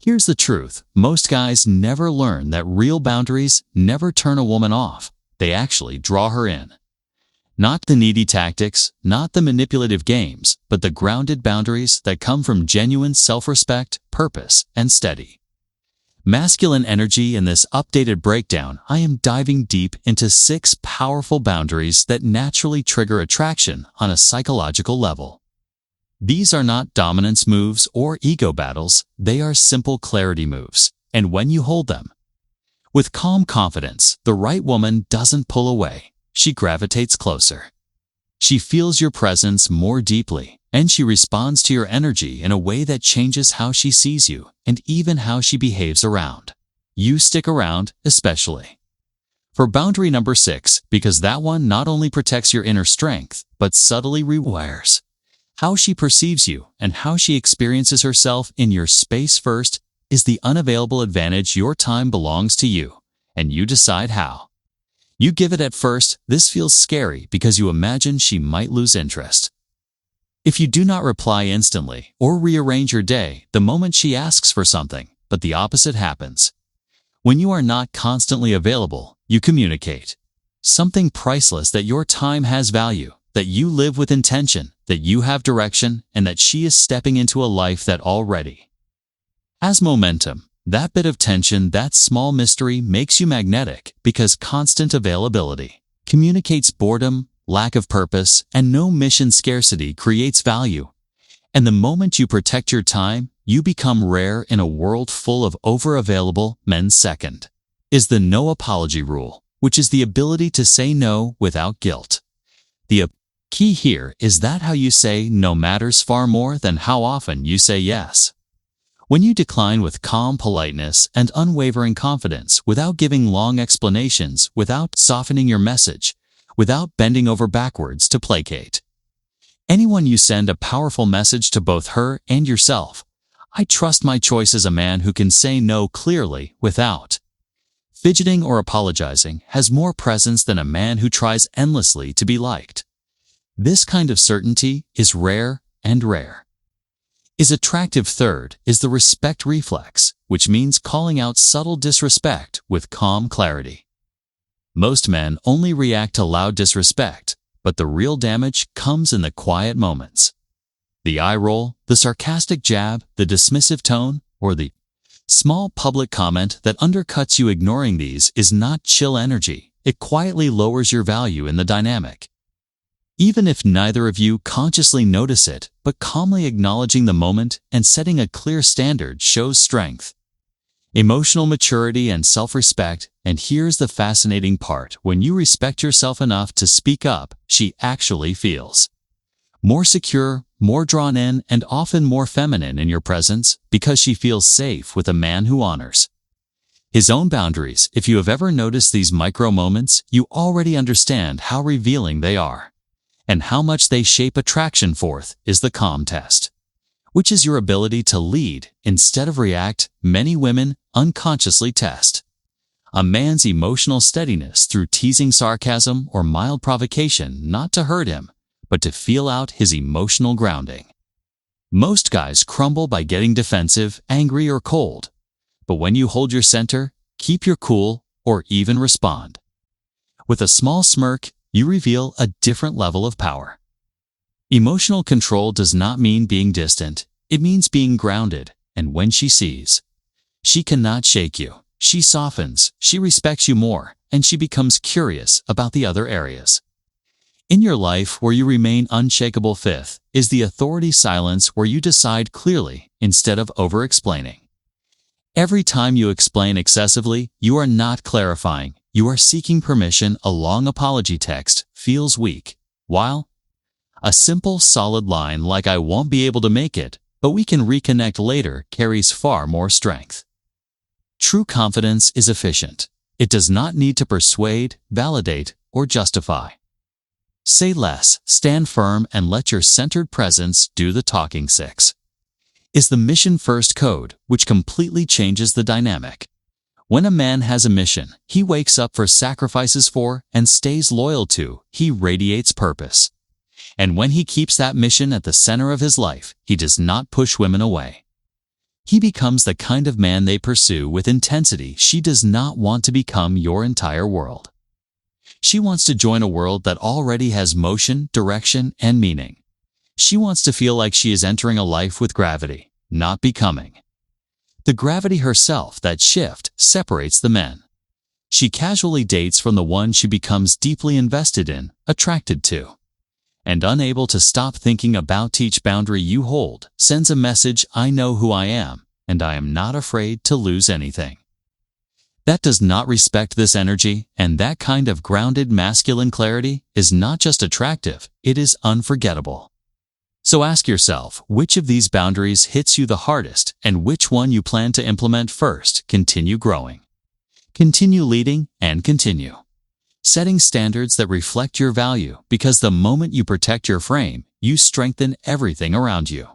Here's the truth. Most guys never learn that real boundaries never turn a woman off. They actually draw her in. Not the needy tactics, not the manipulative games, but the grounded boundaries that come from genuine self-respect, purpose, and steady. Masculine energy. In this updated breakdown, I am diving deep into 6 powerful boundaries that naturally trigger attraction on a psychological level. These are not dominance moves or ego battles, they are simple clarity moves, and when you hold them with calm confidence, the right woman doesn't pull away, she gravitates closer. She feels your presence more deeply, and she responds to your energy in a way that changes how she sees you and even how she behaves around you. Stick around, especially for boundary number 6, because that one not only protects your inner strength, but subtly rewires how she perceives you and how she experiences herself in your space. First is the unavailable advantage. Your time belongs to you, and you decide how you give it. At first, this feels scary because you imagine she might lose interest if you do not reply instantly or rearrange your day the moment she asks for something. But the opposite happens. When you are not constantly available, you communicate something priceless: that your time has value, that you live with intention, that you have direction, and that she is stepping into a life that already has momentum. That bit of tension, that small mystery, makes you magnetic because constant availability communicates boredom, lack of purpose, and no mission. Scarcity creates value. And the moment you protect your time, you become rare in a world full of over-available men. Second is the no apology rule, which is the ability to say no without guilt. The key here is that how you say no matters far more than how often you say yes. When you decline with calm politeness and unwavering confidence, without giving long explanations, without softening your message, without bending over backwards to placate anyone, you send a powerful message to both her and yourself. I trust my choice as a man who can say no clearly without fidgeting or apologizing, has more presence than a man who tries endlessly to be liked. This kind of certainty is rare, and rare is attractive. Third is the respect reflex, which means calling out subtle disrespect with calm clarity. Most men only react to loud disrespect, but the real damage comes in the quiet moments. The eye roll, the sarcastic jab, the dismissive tone, or the small public comment that undercuts you. Ignoring these is not chill energy. It quietly lowers your value in the dynamic. Even if neither of you consciously notice it, but calmly acknowledging the moment and setting a clear standard shows strength, emotional maturity, and self-respect. And here's the fascinating part: when you respect yourself enough to speak up, she actually feels more secure, more drawn in, and often more feminine in your presence, because she feels safe with a man who honors his own boundaries. If you have ever noticed these micro moments, you already understand how revealing they are and how much they shape attraction. Fourth is the calm test, which is your ability to lead instead of react. Many women unconsciously test a man's emotional steadiness through teasing, sarcasm, or mild provocation, not to hurt him, but to feel out his emotional grounding. Most guys crumble by getting defensive, angry, or cold. But when you hold your center, keep your cool, or even respond with a small smirk, you reveal a different level of power. Emotional control does not mean being distant. It means being grounded. And when she sees she cannot shake you, she softens, she respects you more, and she becomes curious about the other areas in your life where you remain unshakable. Fifth is the authority silence, where you decide clearly instead of over-explaining. Every time you explain excessively, you are not clarifying. You are seeking permission. A long apology text feels weak, while a simple, solid line like "I won't be able to make it, but we can reconnect later" carries far more strength. True confidence is efficient. It does not need to persuade, validate, or justify. Say less, stand firm, and let your centered presence do the talking. Six is the mission first code, which completely changes the dynamic. When a man has a mission, he wakes up for, sacrifices for, and stays loyal to. He radiates purpose. And when he keeps that mission at the center of his life, he does not push women away. He becomes the kind of man they pursue with intensity. She does not want to become your entire world. She wants to join a world that already has motion, direction, and meaning. She wants to feel like she is entering a life with gravity, not becoming. The gravity herself, that shift, separates the men. She casually dates from the one she becomes deeply invested in, attracted to. And unable to stop thinking about each boundary you hold, sends a message: I know who I am, and I am not afraid to lose anything. That does not respect this energy, and that kind of grounded masculine clarity is not just attractive, it is unforgettable. So ask yourself, which of these boundaries hits you the hardest, and which one you plan to implement first. Continue growing. Continue leading, and continue setting standards that reflect your value, because the moment you protect your frame, you strengthen everything around you.